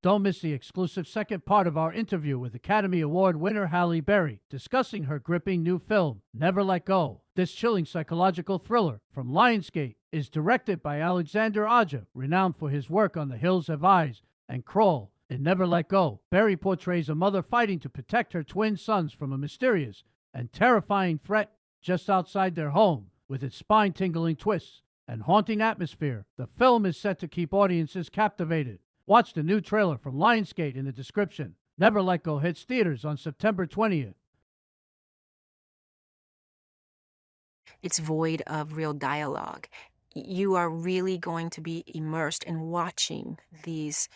Don't miss the exclusive second part of our interview with Academy Award winner Halle Berry, discussing her gripping new film, Never Let Go. This chilling psychological thriller from Lionsgate is directed by Alexander Aja, renowned for his work on The Hills Have Eyes and Crawl. In Never Let Go, Berry portrays a mother fighting to protect her twin sons from a mysterious and terrifying threat just outside their home. With its spine-tingling twists and haunting atmosphere, the film is set to keep audiences captivated. Watch the new trailer from Lionsgate in the description. Never Let Go hits theaters on September 20th. It's void of real dialogue. You are really going to be immersed in watching these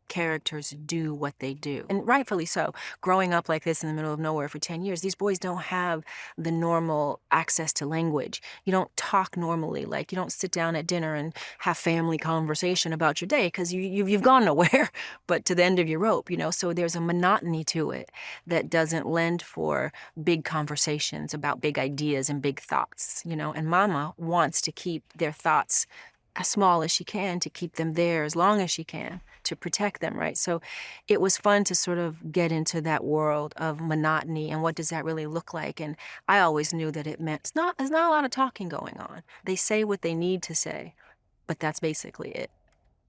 characters do what they do. And rightfully so. Growing up like this in the middle of nowhere for 10 years, these boys don't have the normal access to language. You don't talk normally. Like, you don't sit down at dinner and have family conversation about your day because you've gone nowhere but to the end of your rope, you know? So there's a monotony to it that doesn't lend for big conversations about big ideas and big thoughts, you know? And mama wants to keep their thoughts as small as she can, to keep them there as long as she can, to protect them, right? So it was fun to sort of get into that world of monotony and what does that really look like. And I always knew that it meant there's not a lot of talking going on. They say what they need to say, but that's basically it.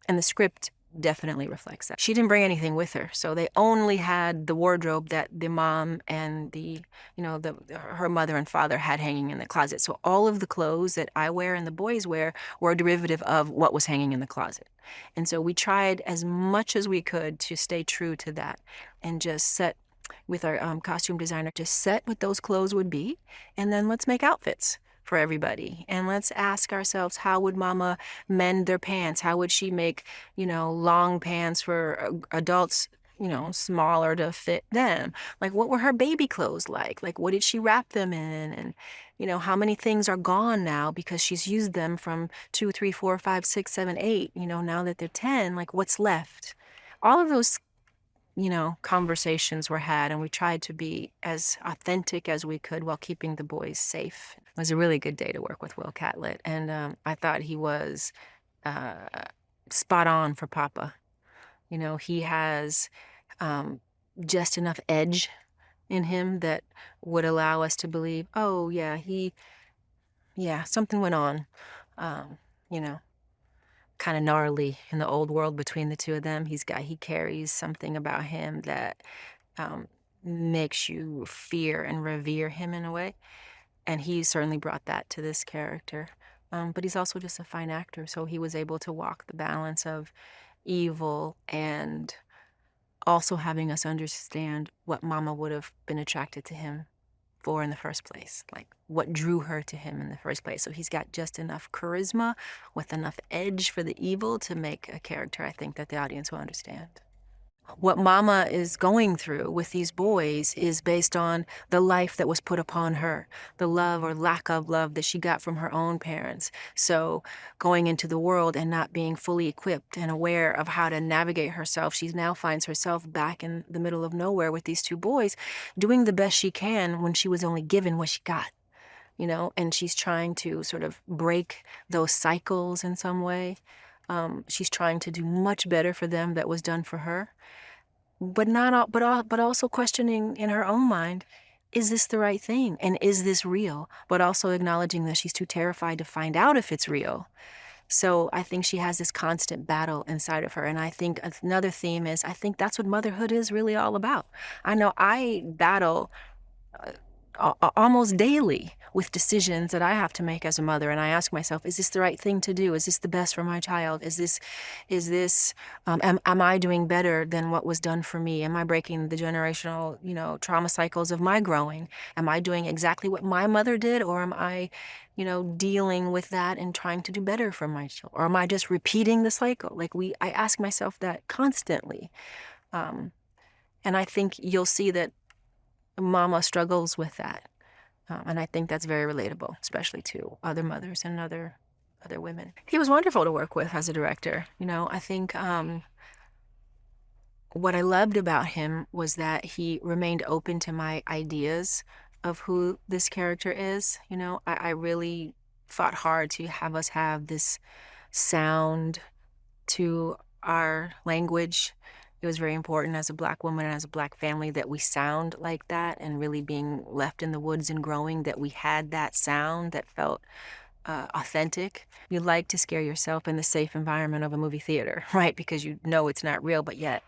And the script definitely reflects that. She didn't bring anything with her, so they only had the wardrobe that the mom and her mother and father had hanging in the closet. So all of the clothes that I wear and the boys wear were a derivative of what was hanging in the closet. And so we tried as much as we could to stay true to that and just set with our costume designer, just set what those clothes would be, and then let's make outfits for everybody. And let's ask ourselves, how would mama mend their pants? How would she make, long pants for adults, smaller to fit them? Like, what were her baby clothes like? Like, what did she wrap them in? And, how many things are gone now because she's used them from 2, 3, 4, 5, 6, 7, 8, now that they're 10, like what's left? All of those conversations were had, and we tried to be as authentic as we could while keeping the boys safe. It was a really good day to work with Will Catlett, and I thought he was uh, spot on for Papa. He has just enough edge in him that would allow us to believe, oh, yeah, something went on, um, you know kind of gnarly in the old world between the two of them. He carries something about him that um, makes you fear and revere him in a way. And he certainly brought that to this character. But he's also just a fine actor, so he was able to walk the balance of evil and also having us understand what Mama would have been attracted to him for in the first place, like what drew her to him in the first place. So he's got just enough charisma with enough edge for the evil to make a character I think that the audience will understand. What Mama is going through with these boys is based on the life that was put upon her, the love or lack of love that she got from her own parents. So going into the world and not being fully equipped and aware of how to navigate herself, she now finds herself back in the middle of nowhere with these two boys, doing the best she can when she was only given what she got. And she's trying to sort of break those cycles in some way. She's trying to do much better for them that was done for her, but not all, but also questioning in her own mind, is this the right thing? And is this real? But also acknowledging that she's too terrified to find out if it's real. So I think she has this constant battle inside of her. And I think another theme is, I think that's what motherhood is really all about. I know I battle almost daily with decisions that I have to make as a mother, and I ask myself, is this the right thing to do? Is this the best for my child? Am I doing better than what was done for me? Am I breaking the generational, trauma cycles of my growing? Am I doing exactly what my mother did, or am I, dealing with that and trying to do better for my children? Or am I just repeating the cycle? I ask myself that constantly. And I think you'll see that Mama struggles with that. And I think that's very relatable, especially to other mothers and other women. He was wonderful to work with as a director. I think what I loved about him was that he remained open to my ideas of who this character is. I really fought hard to have us have this sound to our language. It was very important as a Black woman and as a Black family that we sound like that, and really being left in the woods and growing, that we had that sound that felt authentic. You like to scare yourself in the safe environment of a movie theater, right? Because you know it's not real, but yet,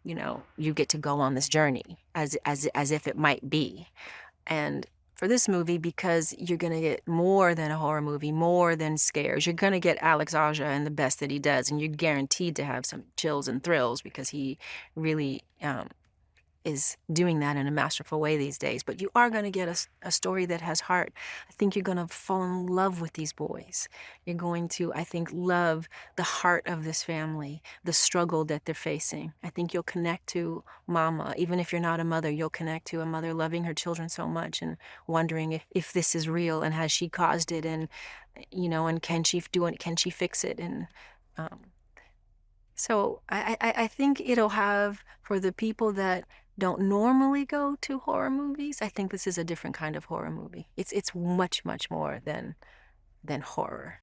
you get to go on this journey as if it might be. And for this movie, because you're gonna get more than a horror movie, more than scares, you're gonna get Alex Aja and the best that he does, and you're guaranteed to have some chills and thrills because he really is doing that in a masterful way these days. But you are going to get a story that has heart. I think you're going to fall in love with these boys. You're going to, I think, love the heart of this family, the struggle that they're facing. I think you'll connect to mama. Even if you're not a mother, you'll connect to a mother loving her children so much and wondering if this is real and has she caused it, and and can she do it, can she fix it? And um, so I think it'll have, for the people that don't normally go to horror movies, I think this is a different kind of horror movie. It's much, much more than horror.